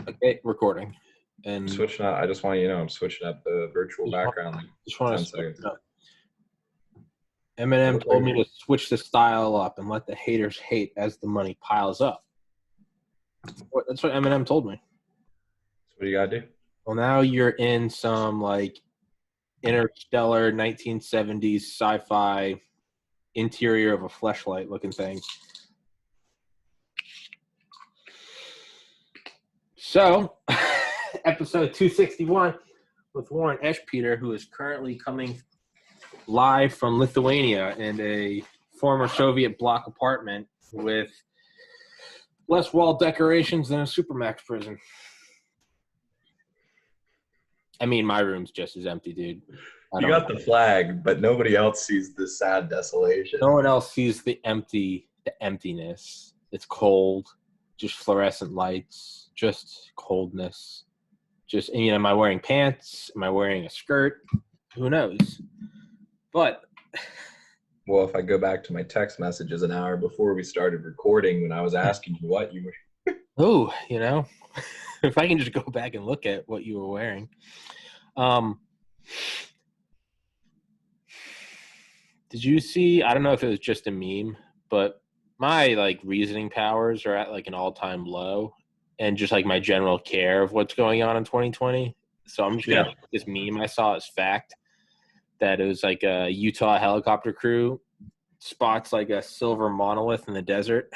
Okay, recording. And Switching up. I just want you to know I'm switching up the virtual background. just want 10 to switch seconds. it up. Eminem told me to switch the style up and let the haters hate as the money piles up. That's what Eminem told me. So what do you gotta do? Well, now you're in some like interstellar 1970s sci-fi interior of a fleshlight looking thing. So, episode 261 with Warren Eschpeter, who is currently coming live from Lithuania in a former Soviet bloc apartment with less wall decorations than a Supermax prison. I mean, my room's just as empty, dude. You got the flag, but nobody else sees the sad desolation. No one else sees the emptiness. It's cold, just fluorescent lights, just coldness. Just, am I wearing pants? Am I wearing a skirt? Who knows? But well, if I go back to my text messages an hour before we started recording, when I was asking you what you were, if I can just go back and look at what you were wearing. Did you see? I don't know if it was just a meme, but my reasoning powers are at an all-time low, and just my general care of what's going on in 2020. So I'm just gonna take this meme I saw as fact. That it was a Utah helicopter crew spots a silver monolith in the desert,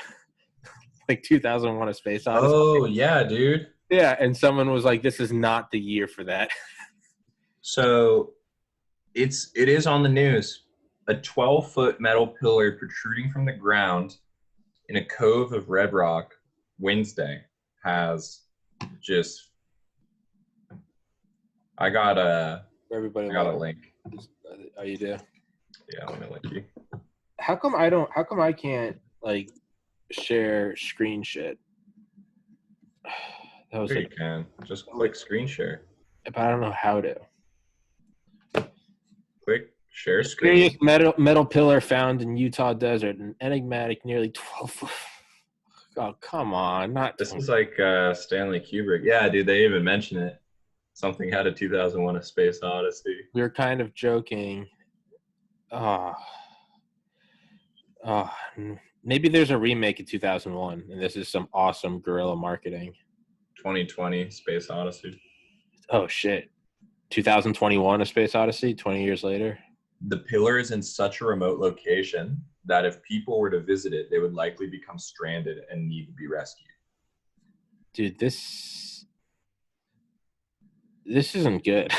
2001: A Space Odyssey. Oh yeah, dude. Yeah, and someone was like, "This is not the year for that." So, it is on the news. A 12-foot metal pillar protruding from the ground in a cove of red rock, Wednesday, has just. I got a link. Oh, you do? Yeah, let me link you. How come I can't share screen shit? That was you can just click screen share. But I don't know how to. Click share screen. Metal pillar found in Utah desert, an enigmatic, nearly 12 foot. Oh, come on! This is Stanley Kubrick. Yeah, dude, they even mention it. Something out of 2001: A Space Odyssey. We were kind of joking. Maybe there's a remake in 2001, and this is some awesome guerrilla marketing. 2020: Space Odyssey. Oh, shit. 2021: A Space Odyssey, 20 years later. The pillar is in such a remote location that if people were to visit it, they would likely become stranded and need to be rescued. Dude, this isn't good.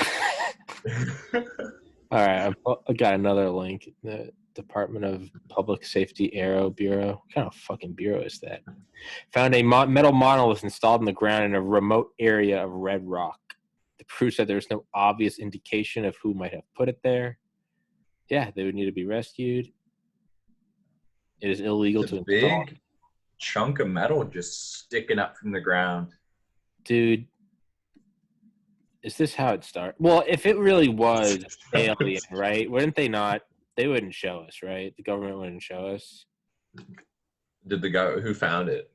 All right, I got another link. The Department of Public Safety Aero Bureau. What kind of fucking bureau is that? Found a metal monolith installed in the ground in a remote area of red rock. The crew said there was no obvious indication of who might have put it there. Yeah, they would need to be rescued. It is illegal to install. Big chunk of metal just sticking up from the ground. Dude, is this how it started? Well, if it really was alien, right? Wouldn't they not? They wouldn't show us, right? The government wouldn't show us. Did the guy who found it?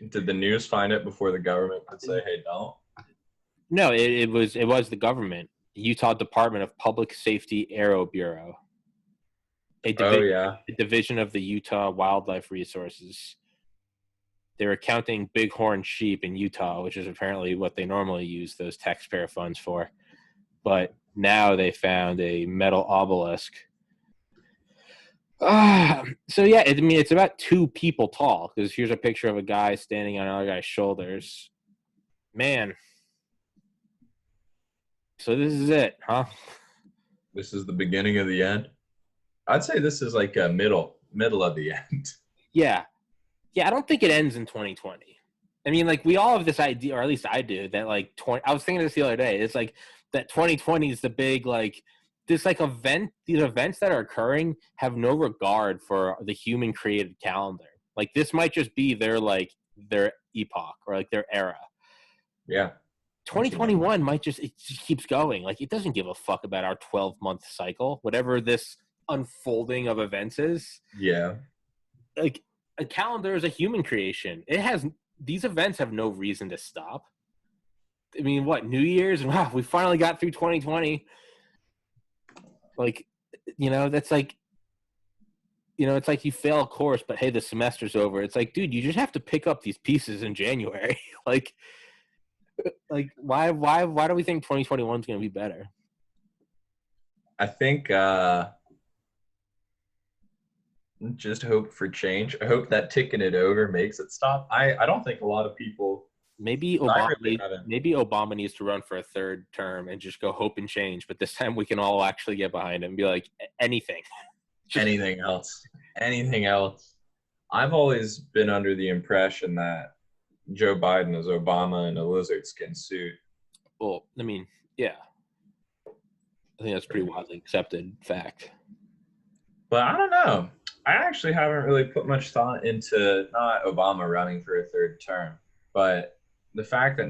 Did the news find it before the government could say, "Hey, don't"? No, it was the government, Utah Department of Public Safety Aero Bureau. A division of the Utah Wildlife Resources. They were counting bighorn sheep in Utah, which is apparently what they normally use those taxpayer funds for. But now they found a metal obelisk. So yeah, it's about 2 people tall, because here's a picture of a guy standing on another guy's shoulders. Man. So this is it, huh? This is the beginning of the end? I'd say this is a middle of the end. Yeah. Yeah, I don't think it ends in 2020. I mean, we all have this idea, or at least I do, that I was thinking this the other day. It's that 2020 is the big this event. These events that are occurring have no regard for the human created calendar. This might just be their epoch or their era. Yeah. 2021 might just keeps going. It doesn't give a fuck about our 12-month cycle, whatever this unfolding of events is. Yeah. A calendar is a human creation. These events have no reason to stop. I mean, what, New Year's? Wow, we finally got through 2020. Like, that's like, it's like you fail a course, but hey, the semester's over. It's like, dude, you just have to pick up these pieces in January. like why do we think 2021 is going to be better? I think just hope for change. I hope that ticking it over makes it stop. I don't think a lot of people. Maybe Obama needs to run for a third term and just go hope and change. But this time we can all actually get behind him and be like, anything. Anything else. I've always been under the impression that Joe Biden is Obama in a lizard skin suit. Well, I mean, yeah. I think that's pretty widely accepted fact. But I don't know. I actually haven't really put much thought into not Obama running for a third term, but the fact that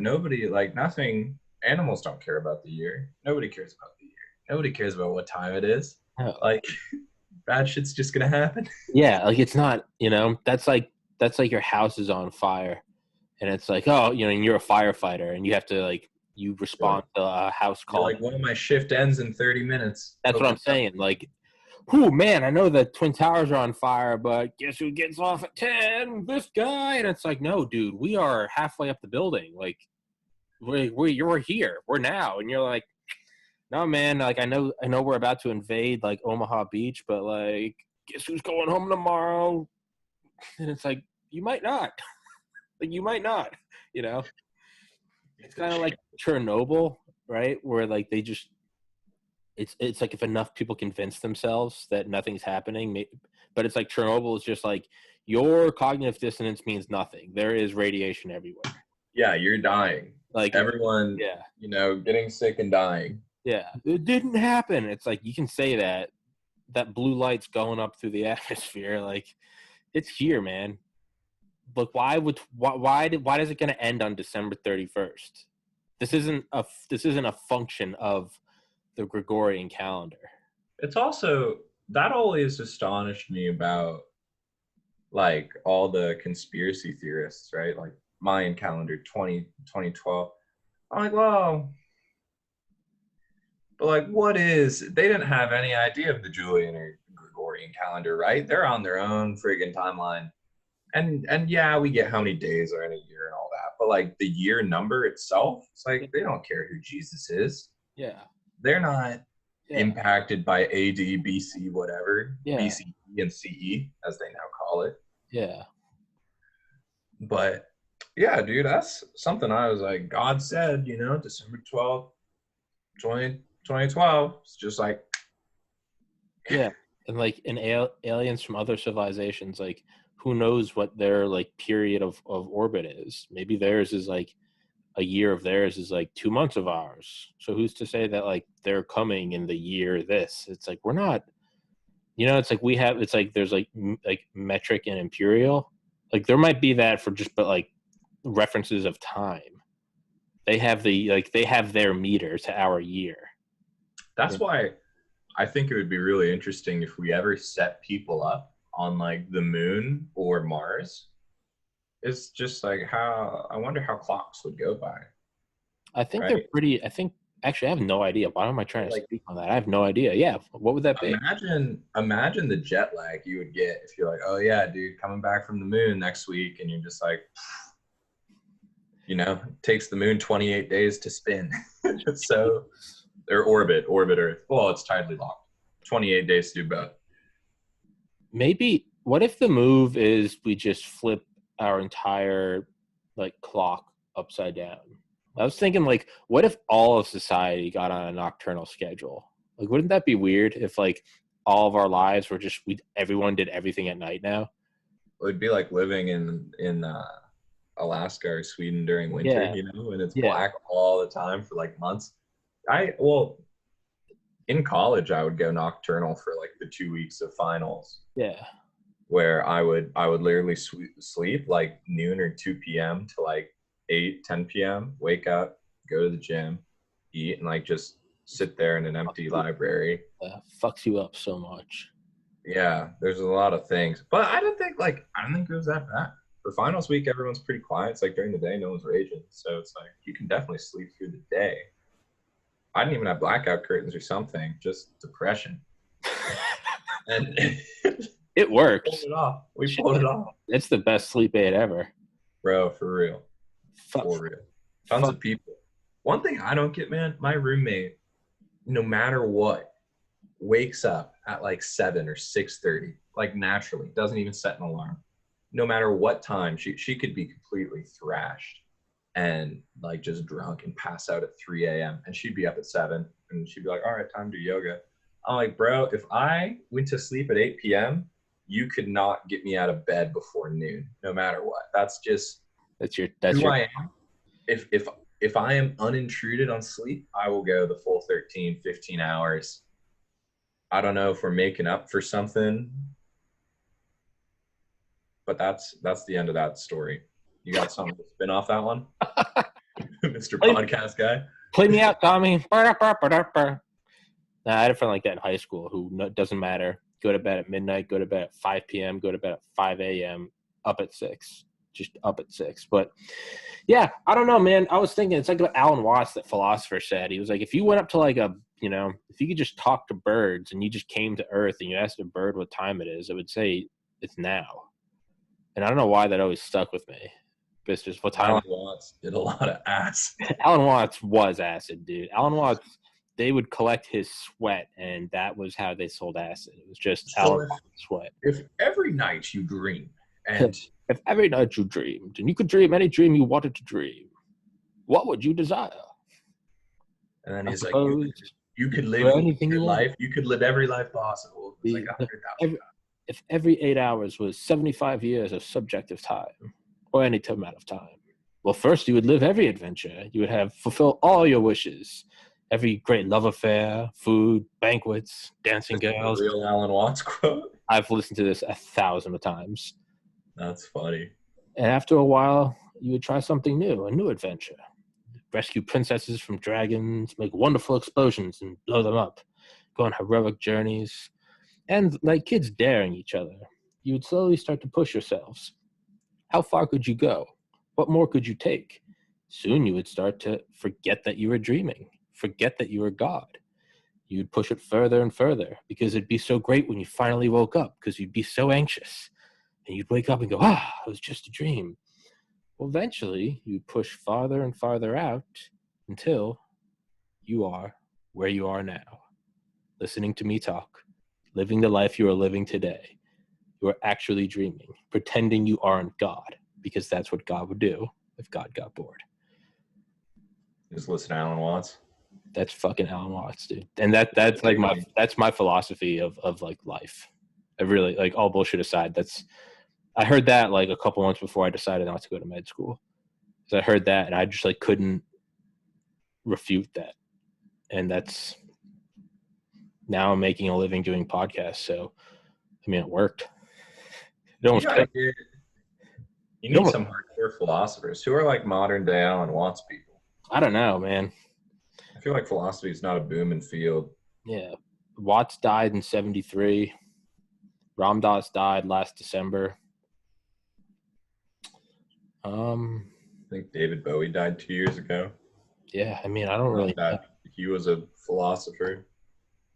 animals don't care about the year. Nobody cares about the year. Nobody cares about what time it is. Oh. Like, bad shit's just going to happen. Yeah, like it's not, that's like your house is on fire. And it's like, oh, and you're a firefighter and you have to, like, you respond to a house call. Like, well, my shift ends in 30 minutes. That's what I'm saying. Like, oh, man, I know the Twin Towers are on fire, but guess who gets off at 10? This guy. And it's like, no, dude, we are halfway up the building. Like, you're here. We're now. And you're like, no, man, like, I know we're about to invade, like, Omaha Beach, but, like, guess who's going home tomorrow? And it's like, you might not. Like, you might not, It's kind of like Chernobyl, right? Where, like, they just it's like if enough people convince themselves that nothing's happening, but it's like Chernobyl is just like your cognitive dissonance means nothing. There is radiation everywhere. Yeah, you're dying. Like everyone, getting sick and dying. Yeah, it didn't happen. It's like you can say that blue light's going up through the atmosphere. Like, it's here, man. Look, why is it going to end on December 31st? This isn't a function of the Gregorian calendar. It's also, that always astonished me about, like, all the conspiracy theorists, right? Like Mayan calendar 2012. I'm like, well, but like, they didn't have any idea of the Julian or Gregorian calendar, right? They're on their own friggin' timeline. And yeah, we get how many days are in a year and all that, but like the year number itself, it's like they don't care who Jesus is. Yeah. They're not impacted by AD, BC, whatever. Yeah. BCE and CE, as they now call it. Yeah. But yeah, dude, that's something I was like, God said, December 12th, 2012. It's just like. Yeah. And like aliens from other civilizations, like, who knows what their, like, period of orbit is? Maybe theirs is like a year of theirs is like 2 months of ours. So who's to say that, like, they're coming in the year this? It's like, we're not, it's like it's like there's like metric and imperial. Like, there might be that but like references of time. They have their meter to our year. That's why I think it would be really interesting if we ever set people up on, like, the moon or Mars. It's just like I wonder how clocks would go by. I think they're pretty. Actually, I have no idea. Why am I trying to speak on that? I have no idea. Yeah, what would that be? Imagine the jet lag you would get if you're like, oh yeah, dude, coming back from the moon next week, and you're just like, it takes the moon 28 days to spin. So, or orbit Earth. Well, it's tidally locked. 28 days to do both. Maybe, what if the move is we just flip our entire, like, clock upside down? I was thinking, like, what if all of society got on a nocturnal schedule? Like, wouldn't that be weird if, like, all of our lives were just, everyone did everything at night now? It would be like living in Alaska or Sweden during winter, and it's black all the time for, like, months. In college, I would go nocturnal for, like, the 2 weeks of finals. Yeah. Where I would literally sleep like noon or 2 p.m. to like 8, 10 p.m., wake up, go to the gym, eat, and like just sit there in an empty library. Fucks you up so much. Yeah, there's a lot of things. But I don't think it was that bad. for finals week, everyone's pretty quiet. It's like during the day, no one's raging. So it's like you can definitely sleep through the day. I didn't even have blackout curtains or something, just depression. And It works. pulled it off. We pulled it off. It's the best sleep aid ever. Bro, for real. Fuck. For real. Tons of people. One thing I don't get, man, my roommate, no matter what, wakes up at like 7 or 6:30, like naturally, doesn't even set an alarm. No matter what time, she could be completely thrashed and like just drunk and pass out at 3 a.m. And she'd be up at 7 and she'd be like, all right, time to do yoga. I'm like, bro, if I went to sleep at 8 p.m., you could not get me out of bed before noon, no matter what. That's just who I am. If I am unintruded on sleep, I will go the full 13, 15 hours. I don't know if we're making up for something, but that's the end of that story. You got something to spin off that one? Mr. Podcast guy. Play me out, Tommy. Nah, I had a friend like that in high school who doesn't matter. Go to bed at midnight, go to bed at 5 p.m., go to bed at 5 a.m., up at 6. Just up at 6. But yeah, I don't know, man. I was thinking it's like what Alan Watts, that philosopher, said. He was like, if you went up to like if you could just talk to birds and you just came to Earth and you asked a bird what time it is, it would say it's now. And I don't know why that always stuck with me. But it's just what time. Alan Watts did a lot of ass. Alan Watts was acid, dude. Alan Watts, they would collect his sweat, and that was how they sold acid. It was just Alan Watts sweat. If every night you dream and if every night you dreamed, and you could dream any dream you wanted to dream, what would you desire? And then he's like, you could live anything your life. You could live every life possible. It's like 100,000. If every 8 hours was 75 years of subjective time, or any amount of time, well, first you would live every adventure. You would fulfill all your wishes. Every great love affair, food, banquets, dancing girls. Real Alan Watts quote. I've listened to this 1,000 times. That's funny. And after a while, you would try something new, a new adventure. Rescue princesses from dragons, make wonderful explosions and blow them up, go on heroic journeys, and like kids daring each other, you would slowly start to push yourselves. How far could you go? What more could you take? Soon you would start to forget that you were dreaming, forget that you were God. You'd push it further and further because it'd be so great when you finally woke up because you'd be so anxious. And you'd wake up and go, it was just a dream. Well, eventually, you'd push farther and farther out until you are where you are now, listening to me talk, living the life you are living today. You are actually dreaming, pretending you aren't God, because that's what God would do if God got bored. Just listen to Alan Watts. That's fucking Alan Watts, dude. And that's like my philosophy of like life. I really, like, all bullshit aside, I heard that like a couple months before I decided not to go to med school. So I heard that and I just like couldn't refute that. And now I'm making a living doing podcasts. So, I mean, it worked. It almost you need some hardcore philosophers who are like modern day Alan Watts people. I don't know, man. I feel like philosophy is not a booming field. Yeah. Watts died in 1973. Ram Dass died last December. I think David Bowie died 2 years ago. Yeah, I mean, I don't really know. He was a philosopher.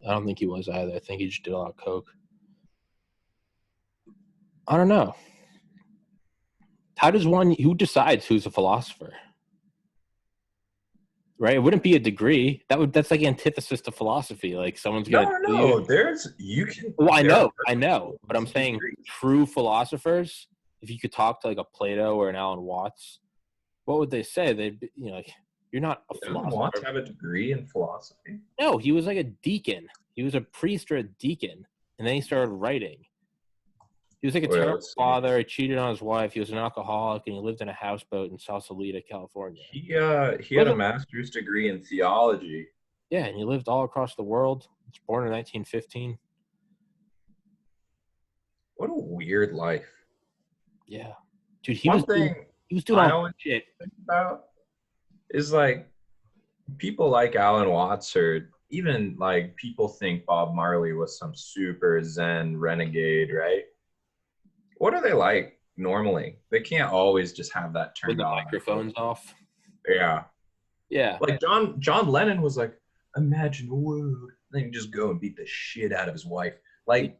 I don't think he was either. I think he just did a lot of coke. I don't know. Who decides who's a philosopher? Right? It wouldn't be a degree. That's like antithesis to philosophy. Like someone's gonna. No. Well, I know. But I'm saying true philosophers, if you could talk to like a Plato or an Alan Watts, what would they say? They'd be, like, you're not a philosopher. Alan Watts have a degree in philosophy? No, he was like a deacon. He was a priest or a deacon, and then he started writing. He was like a terrible father. He cheated on his wife. He was an alcoholic, and he lived in a houseboat in Sausalito, California. He had a master's degree in theology. Yeah, and he lived all across the world. He was born in 1915. What a weird life. Yeah, dude. He was doing all that shit. Think about is like people like Alan Watts, or even like people think Bob Marley was some super Zen renegade, right? What are they like normally. They can't always just have that With turned the on. microphones off. Yeah. Yeah. Like John Lennon was like, imagine a world. Then you just go and beat the shit out of his wife. Like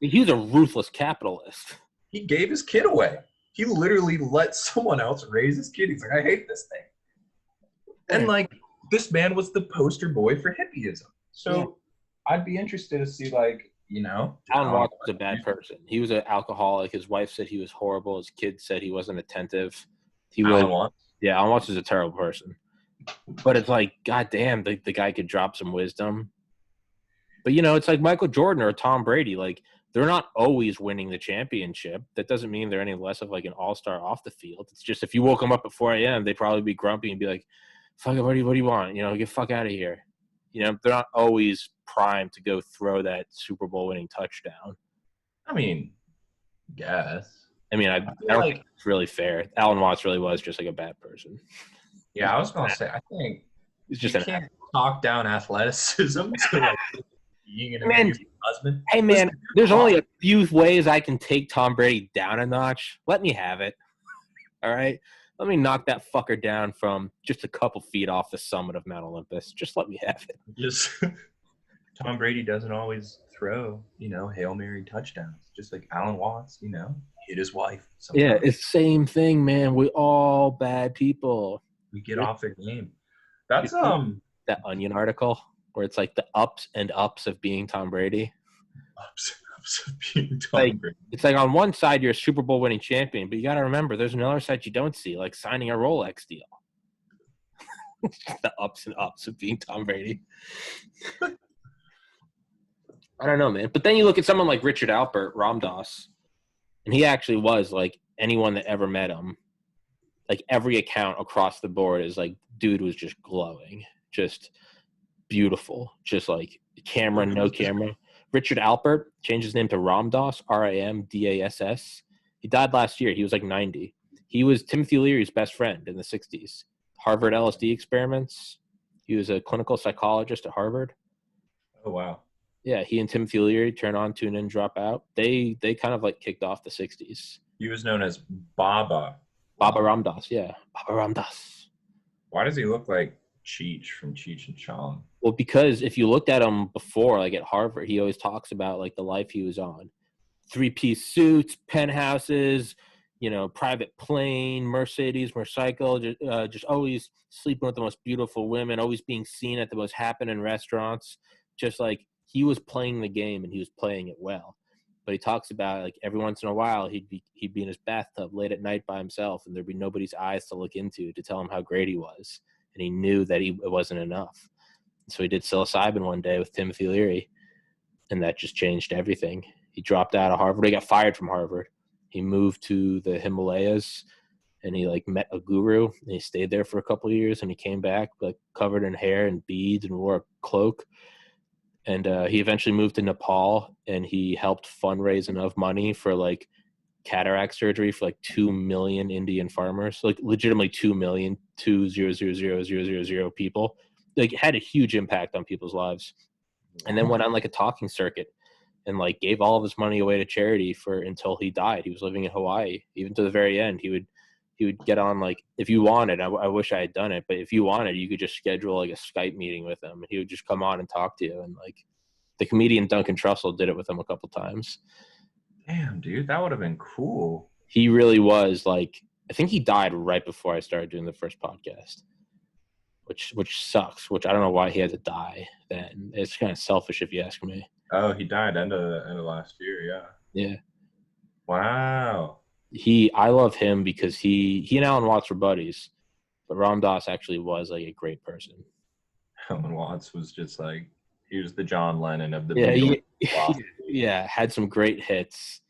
he was a ruthless capitalist. he gave his kid away. He literally let someone else raise his kid. He's like, I hate this thing. And like this man was the poster boy for hippieism. So I'd be interested to see, like, you know, Alan Watts was a bad person. He was an alcoholic. His wife said he was horrible. His kids said he wasn't attentive. Alan Watts. Yeah, Alan Watts is a terrible person. But it's like, goddamn, the guy could drop some wisdom. But, you know, it's like Michael Jordan or Tom Brady. Like, they're not always winning the championship. That doesn't mean they're any less of, like, an all-star off the field. It's just if you woke them up at 4 a.m., they'd probably be grumpy and be like, fuck it, what do you want? You know, get the fuck out of here. You know, they're not always primed to go throw that Super Bowl winning touchdown. I mean, guess. I mean, I don't think it's really fair. Alan Watts really was just like a bad person. Yeah, I was going to say, I think he's just you can't talk down athleticism to like being an amazing husband. Hey, man, there's only a few ways I can take Tom Brady down a notch. Let me have it. All right? Let me knock that fucker down from just a couple feet off the summit of Mount Olympus. Just let me have it. Just Tom Brady doesn't always throw, you know, Hail Mary touchdowns. Just like Alan Watts, you know, hit his wife. Sometimes. Yeah, it's the same thing, man. We all bad people. We get off the game. That's that Onion article where it's like the ups and ups of being Tom Brady. Ups and ups of being Tom Brady. It's like on one side you're a Super Bowl winning champion, but you got to remember there's another side you don't see, like signing a Rolex deal. The ups and ups of being Tom Brady. I don't know, man. But then you look at someone like Richard Alpert, Ramdas, and he actually was like anyone that ever met him. Like every account across the board is like, dude was just glowing, just beautiful, just like camera, no camera. Richard Alpert changed his name to Ramdas, Ramdass. He died last year. He was like 90. He was Timothy Leary's best friend in the 60s. Harvard LSD experiments. He was a clinical psychologist at Harvard. Oh, wow. Yeah, he and Timothy Leary, turn on, tune in, drop out. They kind of like kicked off the 60s. He was known as Baba. Baba Ramdas, yeah. Baba Ramdas. Why does he look like Cheech from Cheech and Chong? Well, because if you looked at him before, like at Harvard, he always talks about like the life he was on. 3-piece suits, penthouses, you know, private plane, Mercedes, motorcycle, just always sleeping with the most beautiful women, always being seen at the most happening restaurants. Just like he was playing the game and he was playing it well. But he talks about like every once in a while he'd be in his bathtub late at night by himself, and there'd be nobody's eyes to look into to tell him how great he was, and he knew that it wasn't enough. So he did psilocybin one day with Timothy Leary, and that just changed everything. He dropped out of Harvard. He got fired from Harvard. He moved to the Himalayas, and he like met a guru, and he stayed there for a couple of years, and he came back like covered in hair and beads and wore a cloak. And he eventually moved to Nepal, and he helped fundraise enough money for like cataract surgery for like 2 million Indian farmers, like legitimately 2 million, 2,000,000 people. Like had a huge impact on people's lives. And then went on like a talking circuit and like gave all of his money away to charity until he died. He was living in Hawaii. Even to the very end, he would get on like, if you wanted, I wish I had done it, but if you wanted, you could just schedule like a Skype meeting with him, and he would just come on and talk to you. And like the comedian Duncan Trussell did it with him a couple times. Damn, dude, that would have been cool. He really was like, I think he died right before I started doing the first podcast, which sucks, which I don't know why he had to die then. It's kind of selfish if you ask me. Oh, he died end of last year, yeah. Yeah. Wow. I love him because he and Alan Watts were buddies, but Ramdas actually was like a great person. Alan Watts was just like, he was the John Lennon of the had some great hits,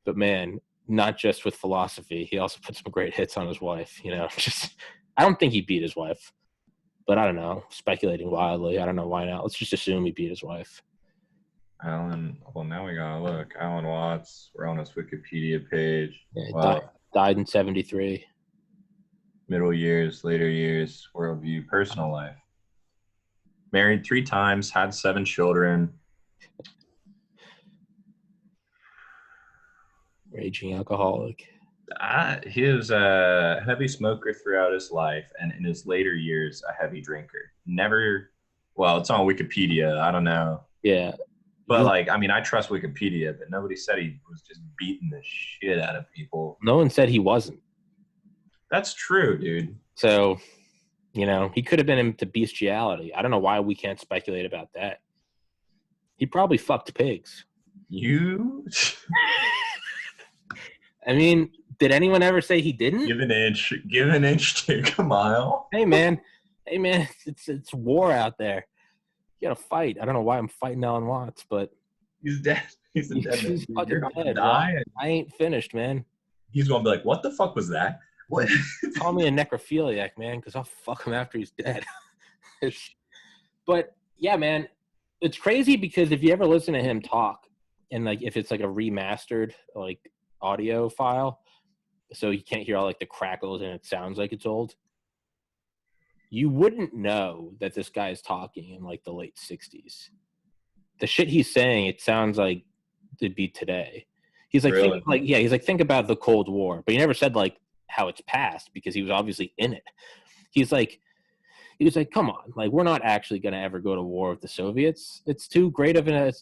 but man, not just with philosophy. He also put some great hits on his wife. You know, just I don't think he beat his wife, but I don't know. Speculating wildly, I don't know why not. Let's just assume he beat his wife. Well, now we gotta look. Alan Watts, we're on his Wikipedia page. Yeah, wow. Died in 1973. Middle years, later years, worldview, personal life. Married 3 times, had 7 children. Raging alcoholic. He was a heavy smoker throughout his life, and in his later years, a heavy drinker. Never, well, it's on Wikipedia. I don't know. Yeah. But, like, I mean, I trust Wikipedia, but nobody said he was just beating the shit out of people. No one said he wasn't. That's true, dude. So, he could have been into bestiality. I don't know why we can't speculate about that. He probably fucked pigs. You? I mean, did anyone ever say he didn't? Give an inch, take a mile. Hey man, it's war out there. You gotta fight. I don't know why I'm fighting Alan Watts, but he's dead. He's dead. Fucking dead. I ain't finished, man. He's gonna be like, "What the fuck was that?" What? Call me a necrophiliac, man, because I'll fuck him after he's dead. But yeah, man, it's crazy because if you ever listen to him talk, and like if it's like a remastered like audio file, so you can't hear all like the crackles and it sounds like it's old, you wouldn't know that this guy is talking in like the late 60s. The shit he's saying, it sounds like it'd be today. He's like, really? think about the Cold War, but he never said like how it's passed because he was obviously in it. He was like, come on, like we're not actually going to ever go to war with the Soviets. It's too great of a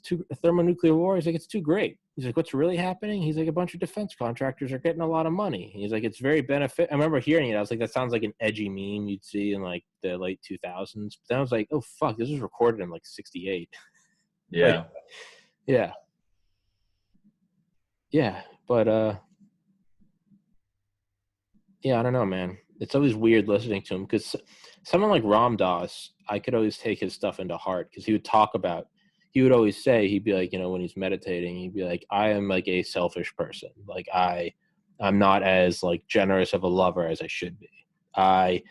thermonuclear war. He's like, it's too great. He's like, what's really happening? He's like, a bunch of defense contractors are getting a lot of money. He's like, it's very benefit. I remember hearing it. I was like, that sounds like an edgy meme you'd see in like the late 2000s. But then I was like, oh fuck, this was recorded in like 68. Yeah. Like, yeah. Yeah. But yeah, I don't know, man. It's always weird listening to him because someone like Ram Dass, I could always take his stuff into heart because he would always say, he'd be like, when he's meditating, he'd be like, I am like a selfish person. Like I'm not as like generous of a lover as I should be. I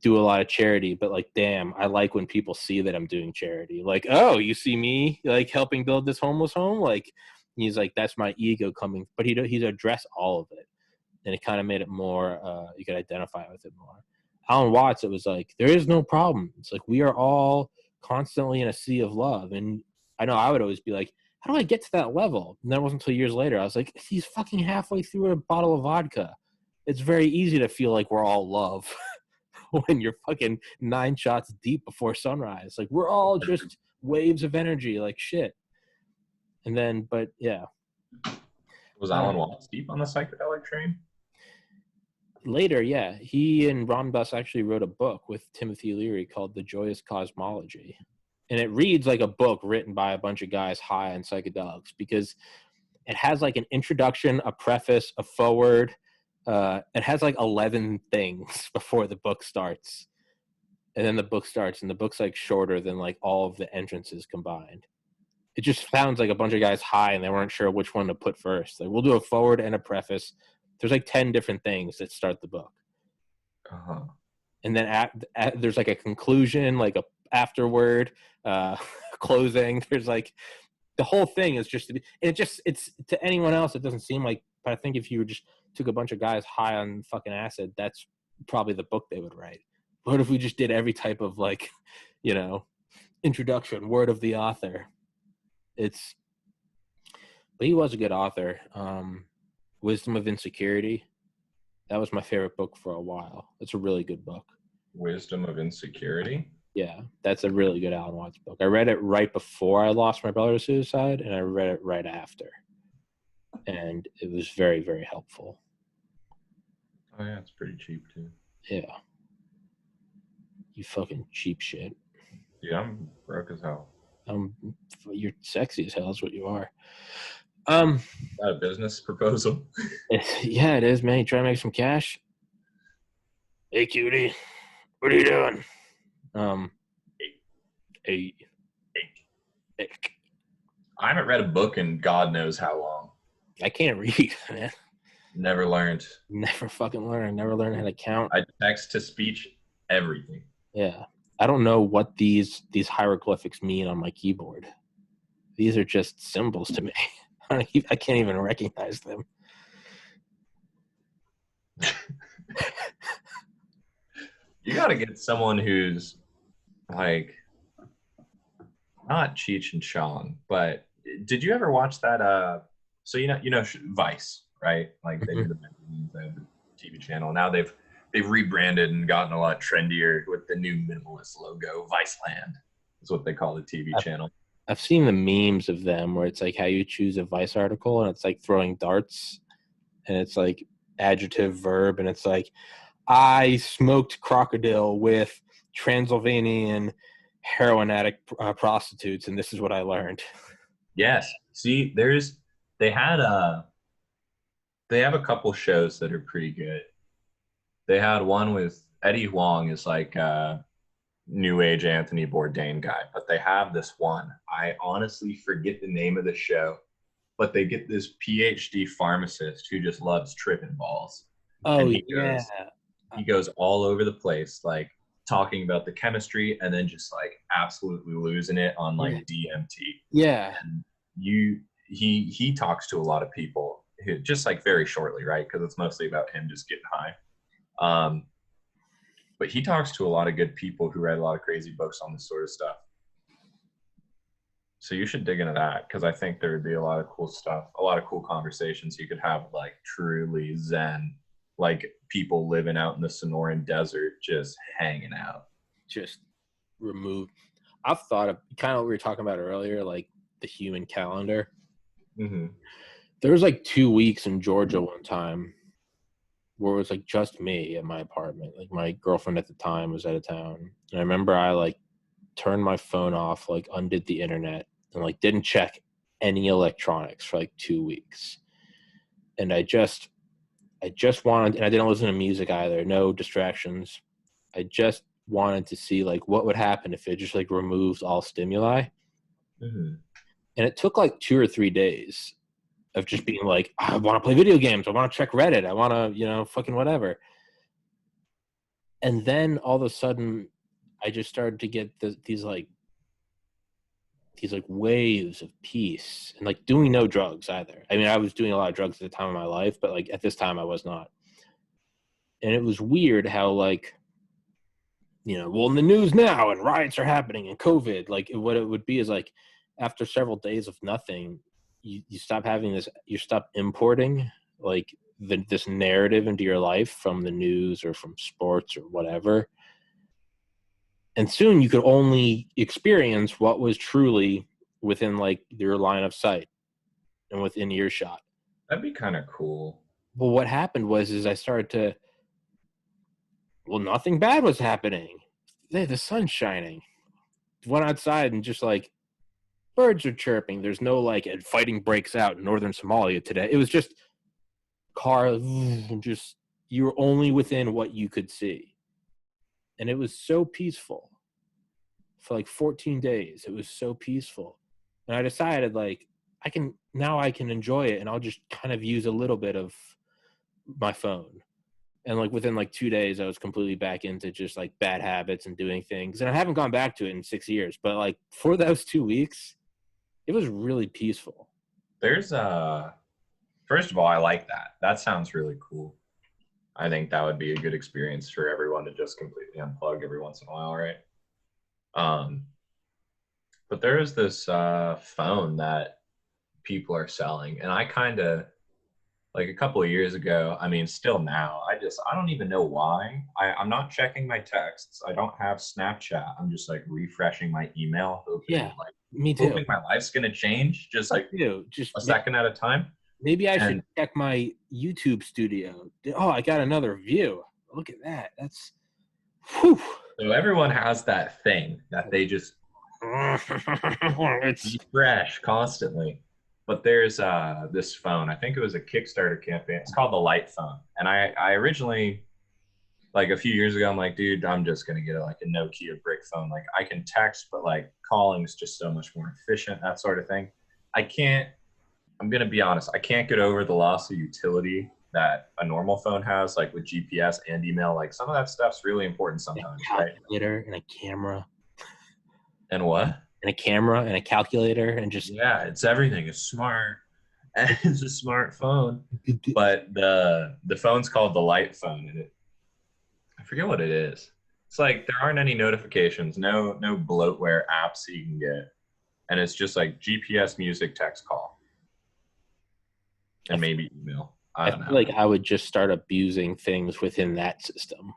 do a lot of charity, but like, damn, I like when people see that I'm doing charity. Like, oh, you see me like helping build this homeless home? Like, he's like, that's my ego coming, but he'd address all of it. And it kind of made it more, you could identify with it more. Alan Watts, it was like, there is no problem. It's like, we are all constantly in a sea of love. And I know I would always be like, how do I get to that level? And that wasn't until years later. I was like, he's fucking halfway through a bottle of vodka. It's very easy to feel like we're all love when you're fucking 9 shots deep before sunrise. Like, we're all just waves of energy, like shit. And then, but yeah. Was Alan Watts deep on the psychedelic train? Later, yeah. He and Ram Dass actually wrote a book with Timothy Leary called The Joyous Cosmology. And it reads like a book written by a bunch of guys high on psychedelics because it has like an introduction, a preface, a forward. It has like 11 things before the book starts. And then the book starts, and the book's like shorter than like all of the entrances combined. It just sounds like a bunch of guys high and they weren't sure which one to put first. Like, we'll do a forward and a preface. There's like 10 different things that start the book. Uh-huh. And then there's like a conclusion, like a afterword, closing. There's like, the whole thing is just to be, and it's to anyone else, it doesn't seem like, but I think if you just took a bunch of guys high on fucking acid, that's probably the book they would write. What if we just did every type of like, introduction, word of the author? But he was a good author. Wisdom of Insecurity. That was my favorite book for a while. It's a really good book. Wisdom of Insecurity? Yeah, that's a really good Alan Watts book. I read it right before I lost my brother to suicide, and I read it right after. And it was very, very helpful. Oh, yeah, it's pretty cheap, too. Yeah. You fucking cheap shit. Yeah, I'm broke as hell. You're sexy as hell is what you are. A business proposal? Yeah, it is, man. You trying to make some cash? Hey, cutie. What are you doing? Hey. I haven't read a book in God knows how long. I can't read, man. Never learned. Never fucking learned. Never learned how to count. I text to speech everything. Yeah. I don't know what these hieroglyphics mean on my keyboard. These are just symbols to me. I can't even recognize them. You got to get someone who's like not Cheech and Chong, but did you ever watch that? So you know Vice, right? Like they Mhm. did the magazines, they had the TV channel. Now they've rebranded and gotten a lot trendier with the new minimalist logo. Viceland is what they call the TV channel. I've seen the memes of them where it's like how you choose a Vice article and it's like throwing darts and it's like adjective, verb, and it's like, I smoked crocodile with Transylvanian heroin addict prostitutes, and this is what I learned. Yes. See, they had they have a couple shows that are pretty good. They had one with Eddie Huang is like new age Anthony Bourdain guy, but they have this one. I honestly forget the name of the show, but they get this PhD pharmacist who just loves tripping balls. Oh, And yeah. he goes all over the place, like talking about the chemistry and then just like absolutely losing it on like Yeah. DMT. Yeah. And he talks to a lot of people who, just like very shortly, right? Because it's mostly about him just getting high. But he talks to a lot of good people who read a lot of crazy books on this sort of stuff. So you should dig into that because I think there would be a lot of cool stuff, a lot of cool conversations you could have, like truly Zen, like people living out in the Sonoran Desert, just hanging out. Just remove. I've thought of kind of what we were talking about earlier, like the human calendar. Mm-hmm. There was like 2 weeks in Georgia one time where it was like just me at my apartment. Like my girlfriend at the time was out of town. And I remember I like turned my phone off, like undid the internet and like didn't check any electronics for like 2 weeks. And I just wanted, and I didn't listen to music either, no distractions. I just wanted to see like what would happen if it just like removed all stimuli. Mm-hmm. And it took like 2 or 3 days of just being like, I want to play video games. I want to check Reddit. I want to, fucking whatever. And then all of a sudden I just started to get these waves of peace and like doing no drugs either. I mean, I was doing a lot of drugs at the time of my life, but like at this time I was not. And it was weird how like, well, in the news now and riots are happening and COVID, like what it would be is like after several days of nothing, you stop having this, you stop importing like this narrative into your life from the news or from sports or whatever. And soon you could only experience what was truly within like your line of sight and within earshot. That'd be kind of cool. Well, what happened was I started to, nothing bad was happening. The sun's shining. Went outside and just like birds are chirping. There's no like and fighting breaks out in northern Somalia today. It was just cars, just you were only within what you could see. And it was so peaceful for like 14 days. It was so peaceful. And I decided like I can enjoy it and I'll just kind of use a little bit of my phone. And like within like 2 days, I was completely back into just like bad habits and doing things. And I haven't gone back to it in 6 years, but like for those 2 weeks, it was really peaceful. There's first of all, I like that. That sounds really cool. I think that would be a good experience for everyone to just completely unplug every once in a while, right? But there is this phone that people are selling, and I kind of like a couple of years ago. I mean, still now, I don't even know why. I'm not checking my texts. I don't have Snapchat. I'm just like refreshing my email, hoping me too. Hoping my life's gonna change, just like just a second at a time. Maybe I should check my YouTube studio. Oh, I got another view. Look at that. That's whew. So everyone has that thing that they just refresh constantly. But there's this phone. I think it was a Kickstarter campaign. It's called the Light phone. And I originally, like a few years ago, I'm like, dude, I'm just gonna get like a Nokia brick phone. Like I can text, but like calling is just so much more efficient, that sort of thing. I'm gonna be honest, I can't get over the loss of utility that a normal phone has, like with GPS and email. Like some of that stuff's really important sometimes, right? Calculator and a camera. And what? And a camera and a calculator and just it's everything. It's smart. It's a smart phone. But the phone's called the Light phone, and I forget what it is. It's like there aren't any notifications, no bloatware apps that you can get, and it's just like GPS, music, text, call, and maybe email. I I don't feel know. like I would just start abusing things within that system.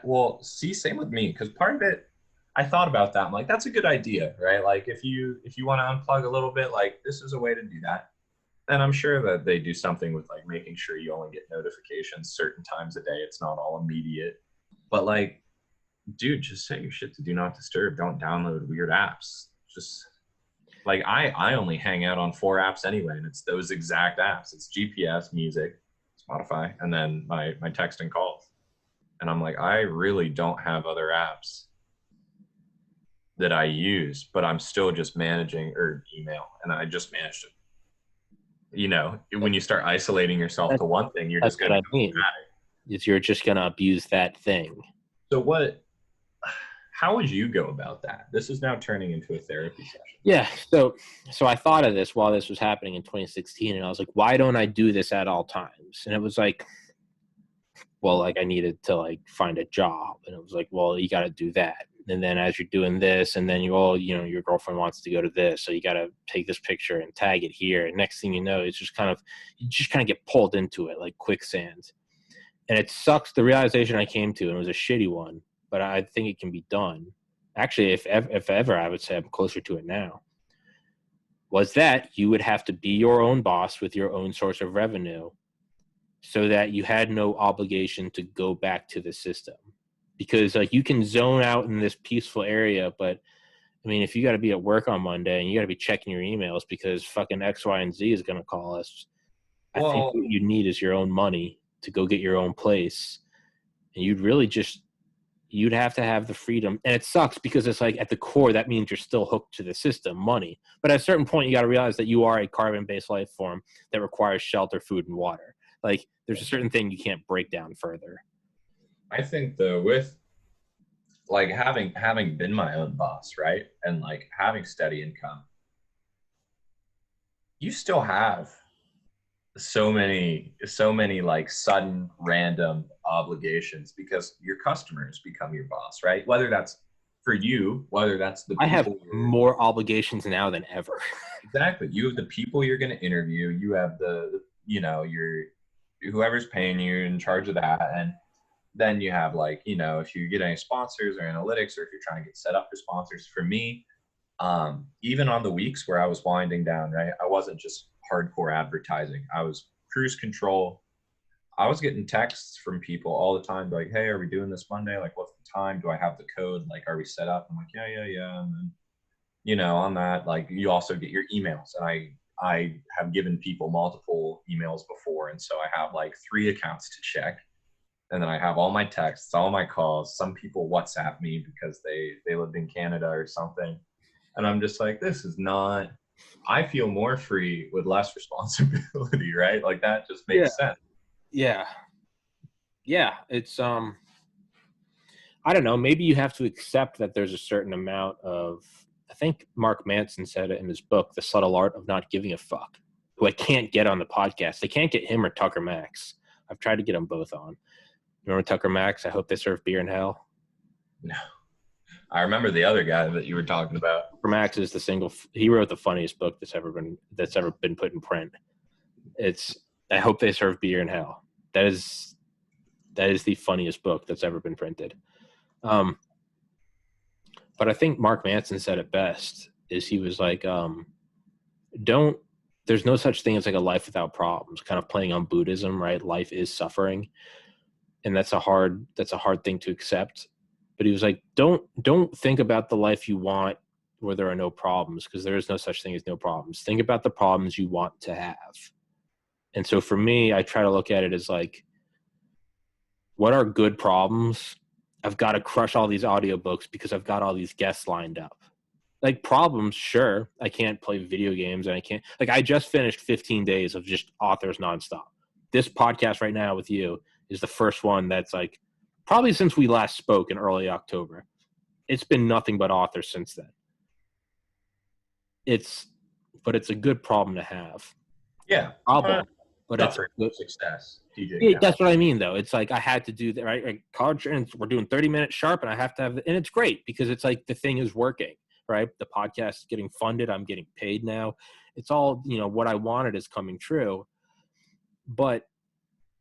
Well, see, same with me, because part of it, I thought about that. I'm like, that's a good idea, right? Like if you want to unplug a little bit, like this is a way to do that. And I'm sure that they do something with like making sure you only get notifications certain times a day. It's not all immediate. But like, dude, just set your shit to do not disturb. Don't download weird apps. Just like I only hang out on 4 apps anyway, and it's those exact apps. It's GPS, music, Spotify, and then my text and calls. And I'm like, I really don't have other apps that I use, but I'm still just managing or email, and I just managed it. You know, when you start isolating yourself That, to one thing, you're that's just going what to I become mean. dramatic. Is you're just gonna abuse that thing. So what? How would you go about that? This is now turning into a therapy session. Yeah. So I thought of this while this was happening in 2016, and I was like, why don't I do this at all times? And it was like, well, like I needed to like find a job, and it was like, well, you got to do that. And then as you're doing this, and then your girlfriend wants to go to this, so you got to take this picture and tag it here. And next thing you know, it's just you just kind of get pulled into it like quicksand. And it sucks. The realization I came to, and it was a shitty one, but I think it can be done. Actually, if ever, I would say I'm closer to it now. Was that you would have to be your own boss with your own source of revenue, so that you had no obligation to go back to the system, because like you can zone out in this peaceful area, but I mean, if you got to be at work on Monday and you got to be checking your emails because fucking X, Y, and Z is going to call us, I think Well, what you need is your own money to go get your own place. And you'd have to have the freedom. And it sucks because it's like at the core, that means you're still hooked to the system, money. But at a certain point, you got to realize that you are a carbon-based life form that requires shelter, food, and water. Like there's a certain thing you can't break down further. I think though, with like having been my own boss, right, and like having steady income, you still have so many like sudden random obligations because your customers become your boss, right? Whether that's for you, whether that's the I have people you're more obligations now than ever. exactly, you have the people you're going to interview, you have the you know your whoever's paying you in charge of that, and then you have like if you get any sponsors or analytics, or if you're trying to get set up for sponsors. For me, even on the weeks where I was winding down, right, I wasn't just hardcore advertising. I was cruise control. I was getting texts from people all the time like, hey, are we doing this Monday? Like, what's the time? Do I have the code? Like, are we set up? I'm like, yeah. And then on that, like, you also get your emails, and I have given people multiple emails before, and so I have like 3 accounts to check. And then I have all my texts, all my calls. Some people WhatsApp me because they lived in Canada or something. And I'm just like, this is not, I feel more free with less responsibility, right? Like that just Yeah. makes sense. Yeah. Yeah. It's I don't know, maybe you have to accept that there's a certain amount of, I think Mark Manson said it in his book, The Subtle Art of Not Giving a Fuck, who I can't get on the podcast. They can't get him or Tucker Max. I've tried to get them both on. Remember Tucker Max? I hope they serve beer in hell. No. I remember the other guy that you were talking about. Tucker Max is he wrote the funniest book that's ever been put in print. It's I hope they serve beer in hell. That is the funniest book that's ever been printed. But I think Mark Manson said it best. Is he was like, there's no such thing as like a life without problems. Kind of playing on Buddhism, right? Life is suffering, and that's a hard thing to accept. But he was like, don't think about the life you want where there are no problems, because there is no such thing as no problems. Think about the problems you want to have. And so for me, I try to look at it as like, what are good problems? I've got to crush all these audiobooks because I've got all these guests lined up. Like problems, sure. I can't play video games, and I just finished 15 days of just authors nonstop. This podcast right now with you is the first one that's like, probably since we last spoke in early October. It's been nothing but authors since then. But it's a good problem to have. Yeah. Problem. But it's success. DJ. Yeah, that's what I mean, though. It's like I had to do that, right? Like college trainings, we're doing 30 minutes sharp, and I have to have, and it's great because it's like the thing is working, right? The podcast is getting funded. I'm getting paid now. It's all, what I wanted is coming true. But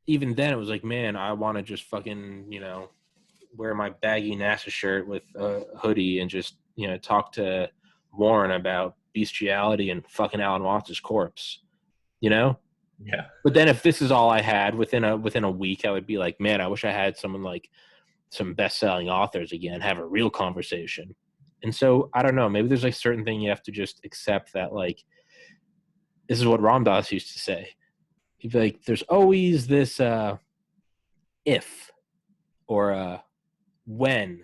even then, it was like, man, I want to just fucking, wear my baggy NASA shirt with a hoodie and just, talk to Warren about bestiality and fucking Alan Watts' corpse, Yeah. But then if this is all I had within a week, I would be like, man, I wish I had someone like some best-selling authors again, have a real conversation. And so I don't know, maybe there's like certain thing you have to just accept that, like, this is what Ram Dass used to say. He'd be like, there's always this if or when,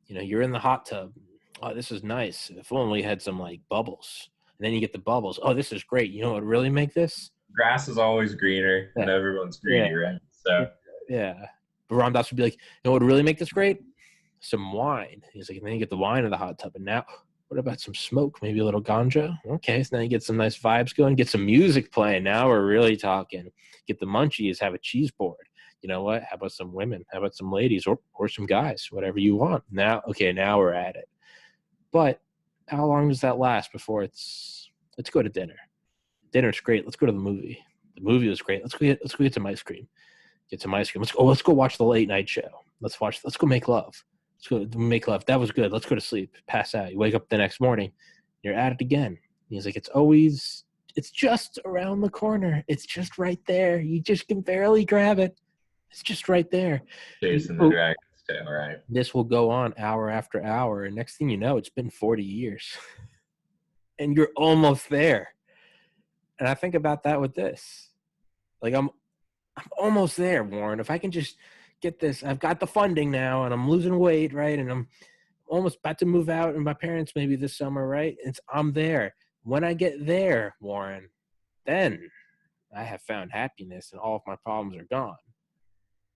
you're in the hot tub. Oh, this is nice. If only we had some like bubbles. And then you get the bubbles. Oh, this is great. You know what would really make this? Grass is always greener and everyone's greedy, right? So yeah. But Ram Dass would be like, you know what would really make this great? Some wine. He's like, and then you get the wine in the hot tub. And now, what about some smoke? Maybe a little ganja? Okay, so now you get some nice vibes going, get some music playing. Now we're really talking. Get the munchies, have a cheese board. You know what? How about some women? How about some ladies or some guys? Whatever you want. Now we're at it. But how long does that last before let's go to dinner? Dinner's great. Let's go to the movie. The movie was great. Let's go get some ice cream. Get some ice cream. Let's go watch the late night show. Let's go make love. Let's go make love. That was good. Let's go to sleep. Pass out. You wake up the next morning. You're at it again. He's like, it's just around the corner. It's just right there. You just can barely grab it. It's just right there. Chasing the dragon's tail, right? This will go on hour after hour. And next thing you know, it's been 40 years. And you're almost there. And I think about that with this. Like, I'm almost there, Warren. If I can just get this, I've got the funding now and I'm losing weight, right? And I'm almost about to move out and my parents maybe this summer, right? I'm there. When I get there, Warren, then I have found happiness and all of my problems are gone.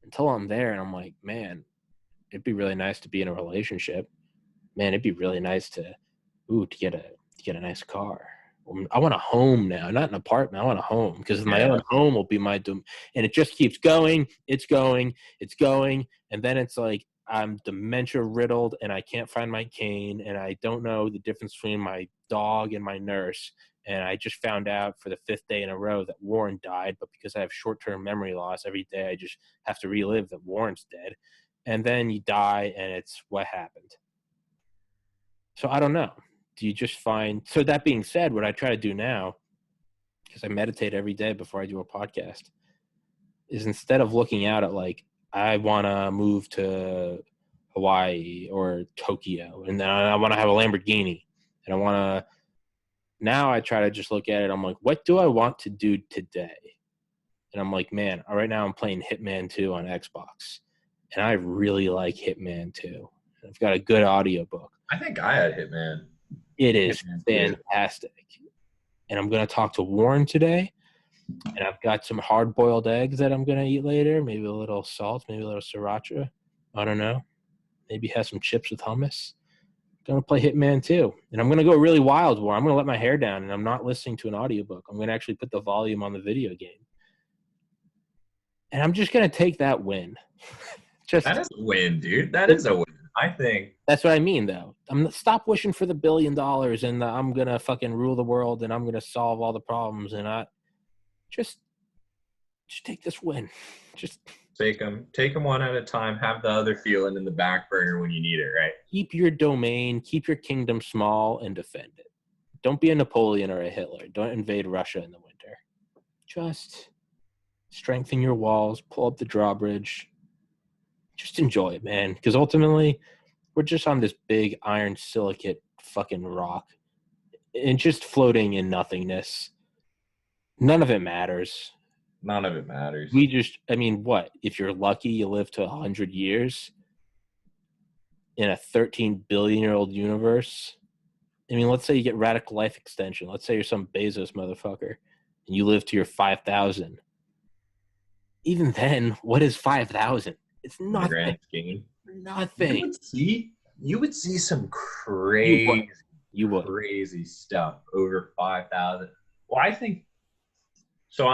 Until I'm there and I'm like, man, it'd be really nice to be in a relationship. Man, it'd be really nice to get a nice car. I want a home now, not an apartment. I want a home because my own home will be my doom. And it just keeps going. It's going. And then it's like I'm dementia riddled and I can't find my cane and I don't know the difference between my dog and my nurse. And I just found out for the 5th day in a row that Warren died. But because I have short-term memory loss, every day I just have to relive that Warren's dead. And then you die and it's what happened. So I don't know. Do you just find – so that being said, what I try to do now, because I meditate every day before I do a podcast, is instead of looking out at like, I want to move to Hawaii or Tokyo and then I want to have a Lamborghini and I want to – now I try to just look at it. I'm like, what do I want to do today? And I'm like, man, right now I'm playing Hitman 2 on Xbox. And I really like Hitman 2. I've got a good audiobook. I think I had Hitman. It is fantastic. And I'm going to talk to Warren today. And I've got some hard-boiled eggs that I'm going to eat later. Maybe a little salt, maybe a little sriracha. I don't know. Maybe have some chips with hummus. I'm going to play Hitman 2. And I'm going to go really wild, Warren. I'm going to let my hair down, and I'm not listening to an audiobook. I'm going to actually put the volume on the video game. And I'm just going to take that win. That is a win, dude. That is a win. I think that's what I mean, though. Stop wishing for the $1 billion and I'm gonna fucking rule the world and I'm gonna solve all the problems and I just take this win. Just take them one at a time. Have the other feeling in the back burner when you need it, right? Keep your domain, keep your kingdom small, and defend it. Don't be a Napoleon or a Hitler. Don't invade Russia in the winter. Just strengthen your walls, pull up the drawbridge. Just enjoy it, man. Because ultimately, we're just on this big iron silicate fucking rock and just floating in nothingness. None of it matters. None of it matters. What? If you're lucky, you live to 100 years in a 13 billion-year-old universe. I mean, let's say you get radical life extension. Let's say you're some Bezos motherfucker and you live to your 5,000. Even then, what is 5,000? It's nothing. Grand scheme. Nothing. You would see some crazy, crazy stuff over 5,000. Well, I think so.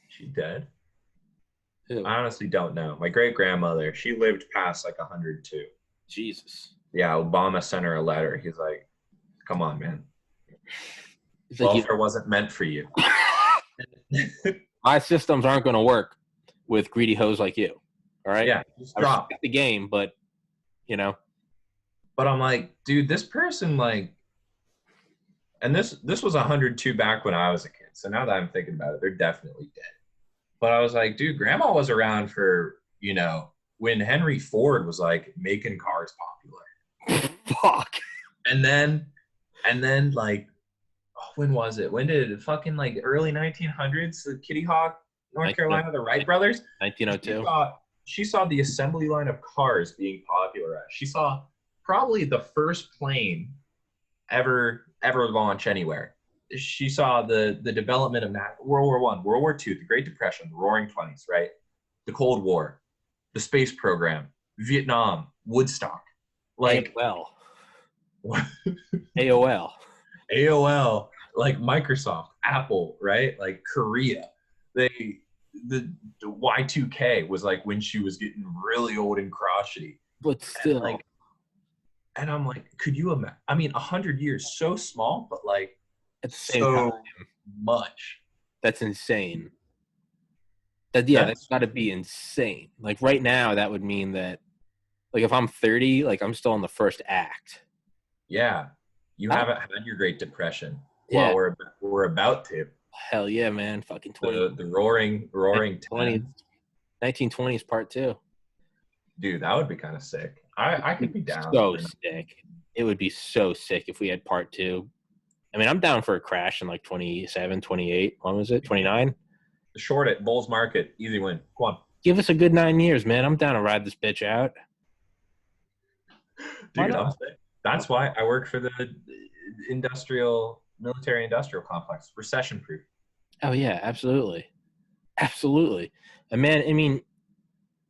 She dead? Who? I honestly don't know. My great grandmother, she lived past like 102. Jesus. Yeah, Obama sent her a letter. He's like, "Come on, man. It's like Welfare wasn't meant for you." My systems aren't going to work with greedy hoes like you. All right. Yeah, just I drop. respect the game, but you know. But I'm like, dude, this person like, and this was 102 back when I was a kid. So now that I'm thinking about it, they're definitely dead. But I was like, dude, grandma was around for, when Henry Ford was like making cars popular. Fuck. And then like, when was it? When did it fucking like early 1900s, the Kitty Hawk, North Carolina, the Wright brothers? 1902. She saw the assembly line of cars being popularized. She saw probably the first plane ever launch anywhere. She saw the development of World War I, World War II, the Great Depression, the Roaring Twenties, right? The Cold War, the space program, Vietnam, Woodstock, like AOL, like Microsoft, Apple, right? Like Korea. The Y2K was like when she was getting really old and crotchety. But still, and I'm like, could you imagine? I mean, 100 years, so small, but like at the same so time, much. That's insane. That's got to be insane. Like right now, that would mean that, like if I'm 30, like I'm still in the first act. Yeah, you haven't had your Great Depression. Yeah, well, we're about to. Hell yeah, man! Fucking 20. The roaring 20s, 1920s part 2. Dude, that would be kind of sick. I could be down. So sick. It would be so sick if we had part 2. I mean, I'm down for a crash in like 27, 28. When was it? 29? Short it. Bulls market. Easy win. Come on. Give us a good 9 years, man. I'm down to ride this bitch out. Dude, that's why I work for the military industrial complex. Recession proof. Oh, yeah, absolutely. Absolutely. And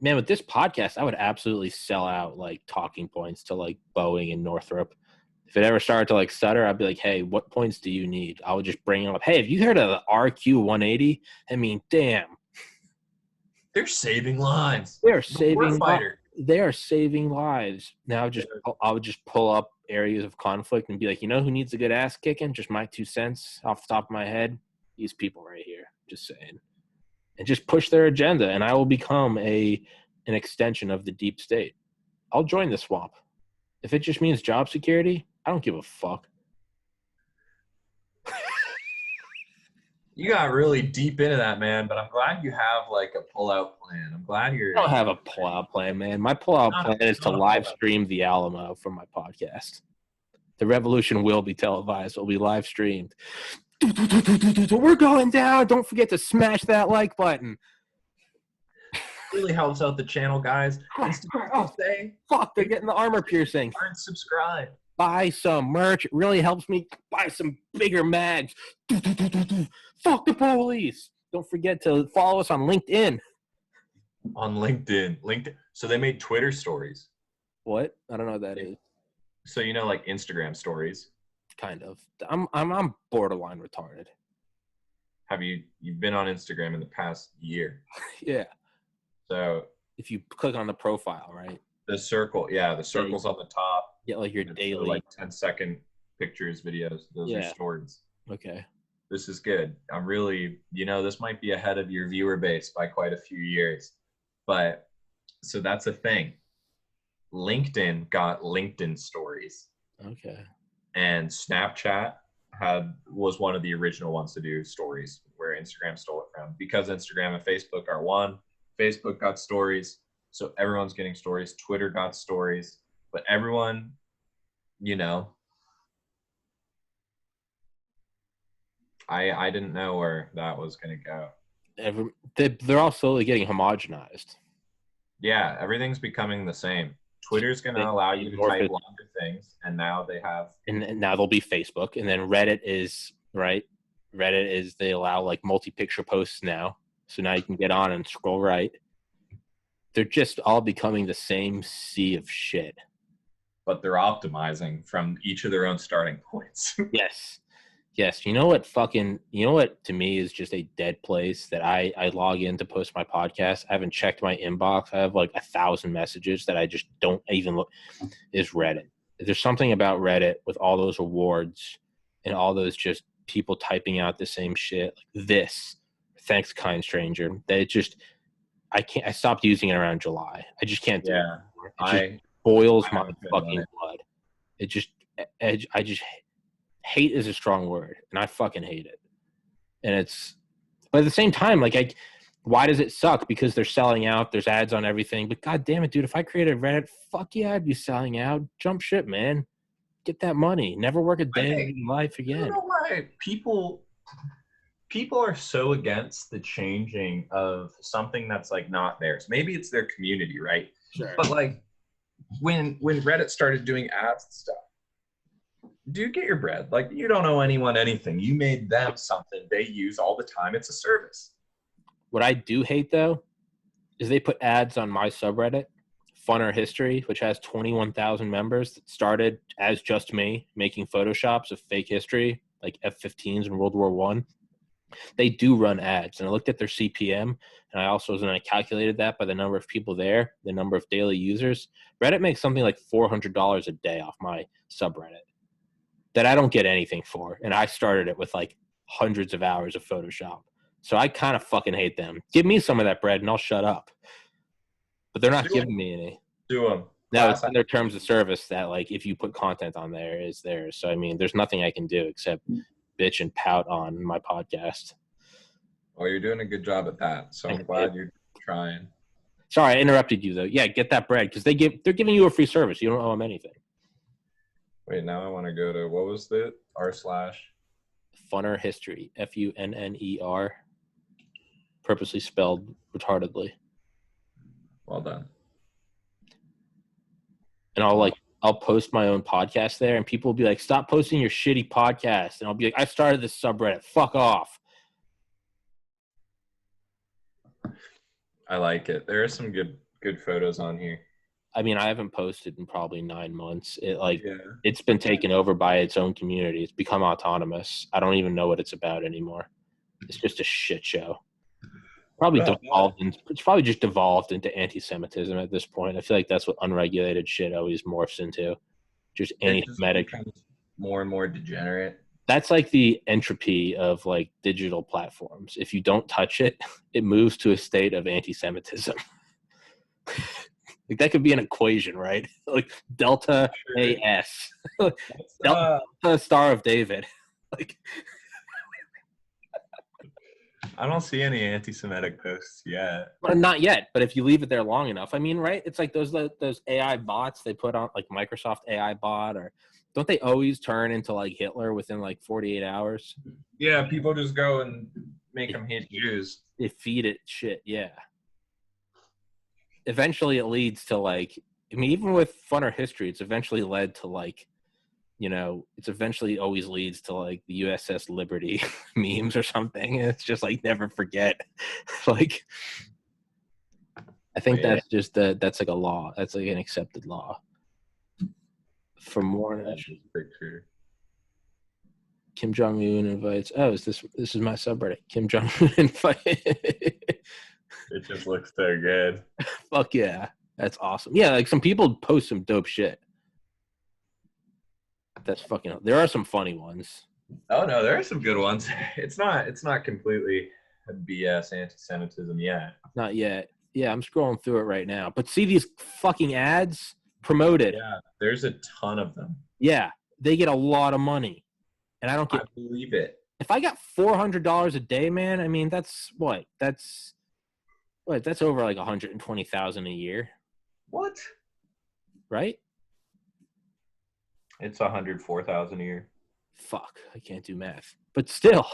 man, with this podcast, I would absolutely sell out like talking points to like Boeing and Northrop. If it ever started to like stutter, I'd be like, hey, what points do you need? I would just bring them up. Hey, have you heard of the RQ-180? I mean, damn. They're saving lives. They are saving lives. Now I would just pull up areas of conflict and be like, you know who needs a good ass kicking? Just my 2 cents off the top of my head. These people right here. Just saying. And just push their agenda, and I will become an extension of the deep state. I'll join the swamp. If it just means job security, I don't give a fuck. You got really deep into that, man, but I'm glad you have like a pull-out plan. I'm glad I don't have a pull-out plan, man. My pull-out plan is to live stream the Alamo from my podcast. The revolution will be televised. It will be live streamed. We're going down. Don't forget to smash that like button. Really helps out the channel, guys. Fuck, they're getting the armor piercing. Aren't subscribed. Buy some merch. It really helps me buy some bigger mags. Fuck the police. Don't forget to follow us on LinkedIn. On LinkedIn. So they made Twitter stories. What? I don't know what that is. So like Instagram stories. Kind of. I'm borderline retarded. Have you've been on Instagram in the past year? Yeah. So if you click on the profile, right? The circle's on the top. Yeah, like your daily, like 10-second pictures, videos. Those are stories. Okay. This is good. I'm really, this might be ahead of your viewer base by quite a few years. But so that's a thing. LinkedIn got LinkedIn stories. Okay. And Snapchat was one of the original ones to do stories, where Instagram stole it from. Because Instagram and Facebook are one. Facebook got stories, so everyone's getting stories. Twitter got stories, but everyone, I didn't know where that was going to go. They're all slowly getting homogenized. Yeah, everything's becoming the same. Twitter's going to allow you to type longer things, and now they have. And now there'll be Facebook, and then Reddit is, right? Reddit is, they allow like multi-picture posts now. So now you can get on and scroll right. They're just all becoming the same sea of shit. But they're optimizing from each of their own starting points. Yes. You know what to me is just a dead place that I log in to post my podcast. I haven't checked my inbox. I have like 1,000 messages that I just don't even look, is Reddit. There's something about Reddit with all those awards and all those just people typing out the same shit. Like this, thanks, kind stranger. That it just, I stopped using it around July. I just can't do it anymore. It just boils my fucking blood. It just, I just, hate is a strong word, and I fucking hate it. And it's, but at the same time, like, why does it suck? Because they're selling out. There's ads on everything. But God damn it, dude, if I created Reddit, fuck yeah, I'd be selling out. Jump ship, man. Get that money. Never work a day in your life again. I don't know why people are so against the changing of something that's like not theirs. Maybe it's their community, right? Sure. But like when Reddit started doing ads and stuff, dude, get your bread. Like, you don't owe anyone anything. You made them something they use all the time. It's a service. What I do hate, though, is they put ads on my subreddit, Funner History, which has 21,000 members, that started as just me making photoshops of fake history, like F-15s in World War I. They do run ads, and I looked at their CPM, and I also I calculated that by the number of people there, the number of daily users. Reddit makes something like $400 a day off my subreddit that I don't get anything for, and I started it with like hundreds of hours of Photoshop. So I kind of fucking hate them. Give me some of that bread and I'll shut up. But they're not giving me any. Do them. No, it's in their terms of service that, like, if you put content on there, is theirs. So, I mean, there's nothing I can do except bitch and pout on my podcast. Well, you're doing a good job at that. So I'm glad you're trying. Sorry, I interrupted you, though. Yeah, get that bread, because they're giving you a free service. You don't owe them anything. Wait, now I want to go to, what was the r/ Funner History, Funner, purposely spelled retardedly. Well done. And I'll post my own podcast there, and people will be like, stop posting your shitty podcast. And I'll be like, I started this subreddit. Fuck off. I like it. There are some good photos on here. I mean, I haven't posted in probably 9 months. It's been taken over by its own community. It's become autonomous. I don't even know what it's about anymore. It's just a shit show. It's probably just devolved into anti-Semitism at this point. I feel like that's what unregulated shit always morphs into. Just anti-Semitic. More and more degenerate. That's like the entropy of like digital platforms. If you don't touch it, it moves to a state of anti-Semitism. Like, that could be an equation, right? Like delta AS, delta Star of David. Like, I don't see any anti-Semitic posts yet. But not yet. But if you leave it there long enough, I mean, right? It's like those AI bots they put on, like Microsoft AI bot, or don't they always turn into like Hitler within like 48 hours? Yeah, people just go and make them hate Jews. They feed it shit, yeah. Eventually it leads to like, I mean, even with Funner History, it's eventually led to like, you know, it's eventually always leads to like the USS Liberty memes or something. It's just like, never forget. Like, I think that's just that's like a law. That's like an accepted law. For more picture. Kim Jong-un invites. Oh, this is my subreddit. Kim Jong-un invite. It just looks so good. Fuck yeah. That's awesome. Yeah, like some people post some dope shit. That's fucking, there are some funny ones. Oh no, there are some good ones. It's not completely BS anti-Semitism yet. Not yet. Yeah, I'm scrolling through it right now. But see these fucking ads promoted. Yeah, there's a ton of them. Yeah, they get a lot of money. And I don't get. I believe it. If I got $400 a day, man, I mean, that's what? That's over like $120,000 a year. What? Right? It's $104,000 a year. Fuck, I can't do math. But still,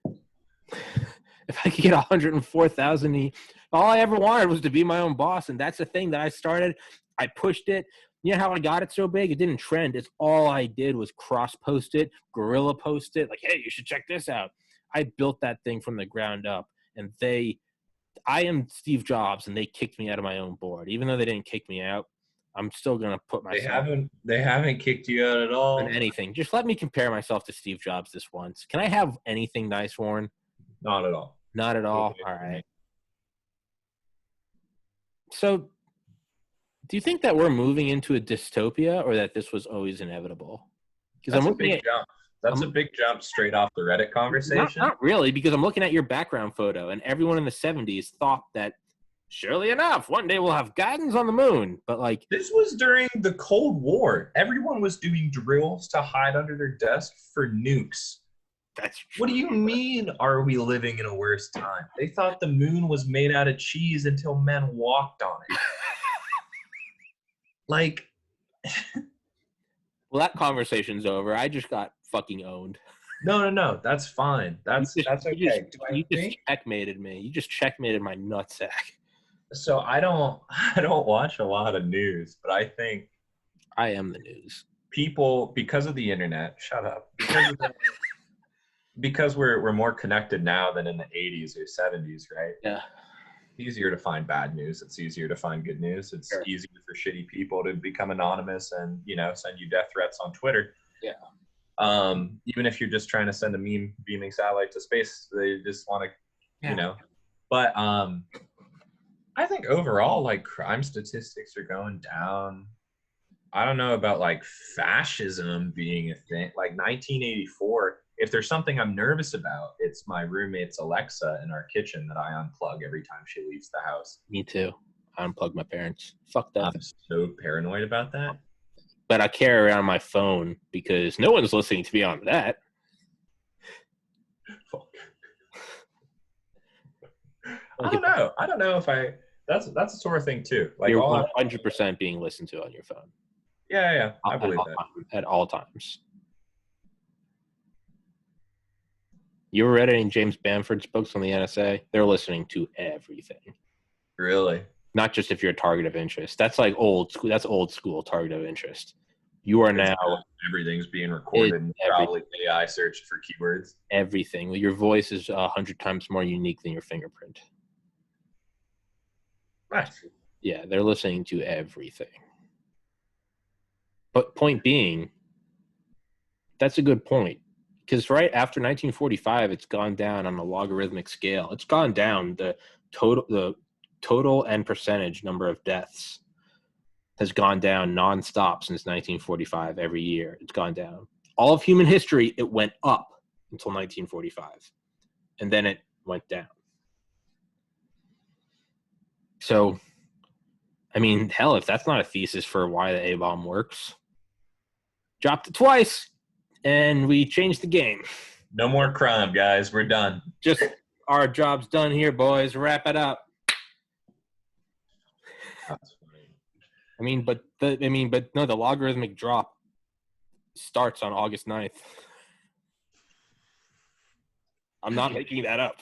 if I could get $104,000, all I ever wanted was to be my own boss, and that's the thing that I started. I pushed it. You know how I got it so big? It didn't trend. It's all I did was cross-post it, guerrilla post it, like, hey, you should check this out. I built that thing from the ground up, and I am Steve Jobs, and they kicked me out of my own board. Even though they didn't kick me out, I'm still going to put myself. They haven't kicked you out at all. On anything. Just let me compare myself to Steve Jobs this once. Can I have anything nice, Warren? Not at all. Not at all? All right. So, do you think that we're moving into a dystopia, or that this was always inevitable? Because I'm looking at That's a big jump straight off the Reddit conversation. Not really, because I'm looking at your background photo, and everyone in the 70s thought that, surely enough, one day we'll have guidance on the moon. But like, this was during the Cold War. Everyone was doing drills to hide under their desk for nukes. that's true. What do you mean, are we living in a worse time? They thought the moon was made out of cheese until men walked on it. Like, well, that conversation's over. I just got fucking owned. No. That's fine. That's okay. You just checkmated me. You just checkmated my nutsack. So I don't watch a lot of news, but I think I am the news. People, because of the internet, shut up. Because we're more connected now than in the 80s or 70s, right? Yeah. It's easier to find bad news. It's easier to find good news. It's easier for shitty people to become anonymous and, send you death threats on Twitter. Yeah. Even if you're just trying to send a meme beaming satellite to space, they just want to, But I think overall, like, crime statistics are going down. I don't know about like fascism being a thing. Like 1984, if there's something I'm nervous about, it's my roommate's Alexa in our kitchen that I unplug every time she leaves the house. Me too. I unplug my parents. Fuck that. I'm so paranoid about that. But I carry around my phone because no one's listening to me on that. Fuck. I don't know if that's a sort of thing too. Like, you're 100% being listened to on your phone. Yeah. I believe that. At all times. You ever read any James Bamford's books on the NSA? They're listening to everything. Really? Not just if you're a target of interest. That's like old school. That's old school target of interest. You are now. Everything's being recorded and probably AI searched for keywords. Everything. Your voice is 100 times more unique than your fingerprint. Right. Yeah, they're listening to everything. But point being, that's a good point. Because right after 1945, it's gone down on a logarithmic scale. It's gone down. The total and percentage number of deaths has gone down nonstop since 1945. Every year, it's gone down. All of human history, it went up until 1945, and then it went down. So, I mean, hell, if that's not a thesis for why the A-bomb works, dropped it twice. And we changed the game. No more crime, guys. We're done. Just our job's done here, boys. Wrap it up. That's funny. The logarithmic drop starts on August 9th. I'm not making that up.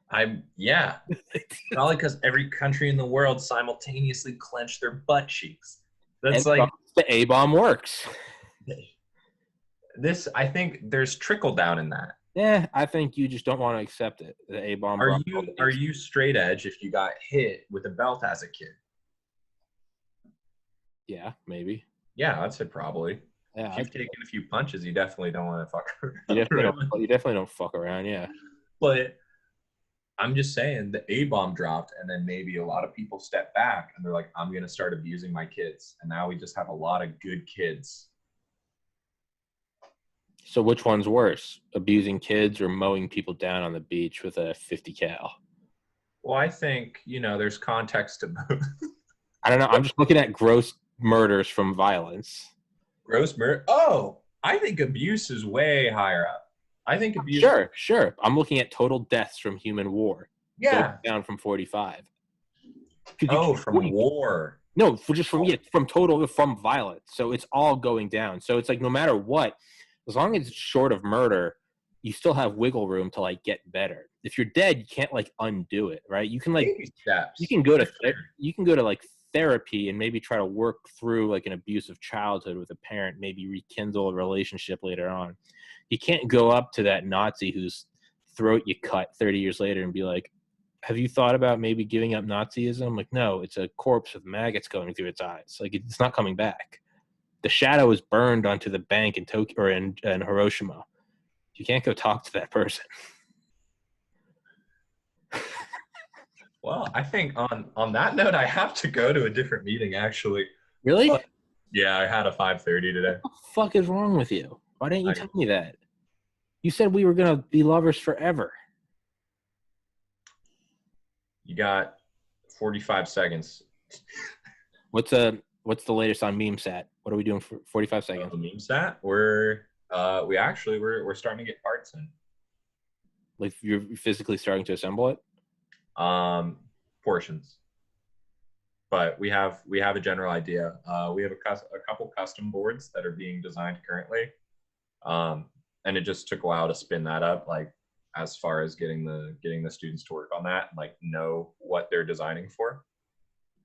Probably because every country in the world simultaneously clenched their butt cheeks. That's like the A-bomb works. I think there's trickle down in that. Yeah, I think you just don't want to accept it. The A-bomb. Are you straight edge if you got hit with a belt as a kid? Yeah, maybe. Yeah, that's it probably. Yeah, if you've taken a few punches, you definitely don't want to fuck around. You definitely don't fuck around, yeah. But I'm just saying the A-bomb dropped, and then maybe a lot of people step back and they're like, I'm going to start abusing my kids. And now we just have a lot of good kids. So which one's worse, abusing kids or mowing people down on the beach with a 50 cal? Well, I think, there's context to both. I don't know. I'm just looking at gross murders from violence. Gross murder? Oh, I think abuse is way higher up. I think abuse. Sure. I'm looking at total deaths from human war. Yeah. Down from 45. From war. No, from violence. So it's all going down. So it's like no matter what, as long as it's short of murder, you still have wiggle room to like get better. If you're dead, you can't like undo it, right? You can like you can go to like therapy and maybe try to work through like an abusive childhood with a parent, maybe rekindle a relationship later on. You can't go up to that Nazi whose throat you cut 30 years later and be like, have you thought about maybe giving up Nazism? Like, no, it's a corpse with maggots going through its eyes. Like, it's not coming back. The shadow is burned onto the bank in Tokyo or in Hiroshima. You can't go talk to that person. Well, I think on that note, I have to go to a different meeting, actually. Really? Yeah, I had a 5:30 today. What the fuck is wrong with you? Why didn't you tell me that? You said we were gonna be lovers forever. You got 45 seconds. What's the latest on MemeSat? What are we doing for 45 seconds? The MemeSat, we're starting to get parts in. Like you're physically starting to assemble it? Portions. But we have a general idea. We have a couple custom boards that are being designed currently. And it just took a while to spin that up, like as far as getting the students to work on that and like know what they're designing for.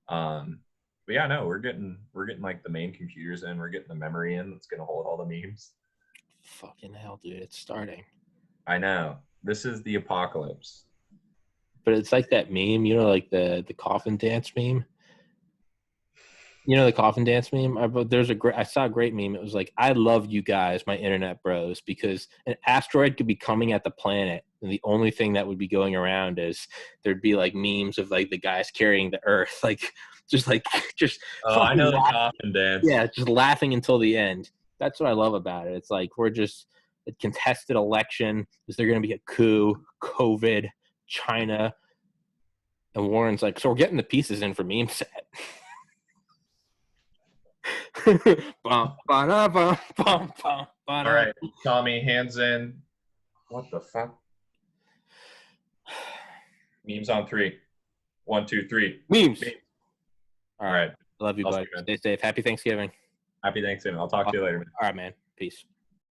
But yeah, no, we're getting like the main computers in, we're getting the memory in that's gonna hold all the memes. Fucking hell, dude, it's starting. I know. This is the apocalypse. But it's like that meme, you know, like the coffin dance meme. You know the coffin dance meme? I saw a great meme. It was like, I love you guys, my internet bros, because an asteroid could be coming at the planet, and the only thing that would be going around is there'd be like memes of like the guys carrying the Earth, just. Oh, I know the coffin dance. Yeah, just laughing until the end. That's what I love about it. It's like we're just a contested election. Is there going to be a coup? COVID, China, and Warren's like, so we're getting the pieces in for meme set. All right, Tommy, hands in. What the fuck? Memes on 3. 1, 2, 3. Memes. All right. Love you, buddy. Stay safe. Happy Thanksgiving. Happy Thanksgiving. I'll talk to you later, man. All right, man. Peace.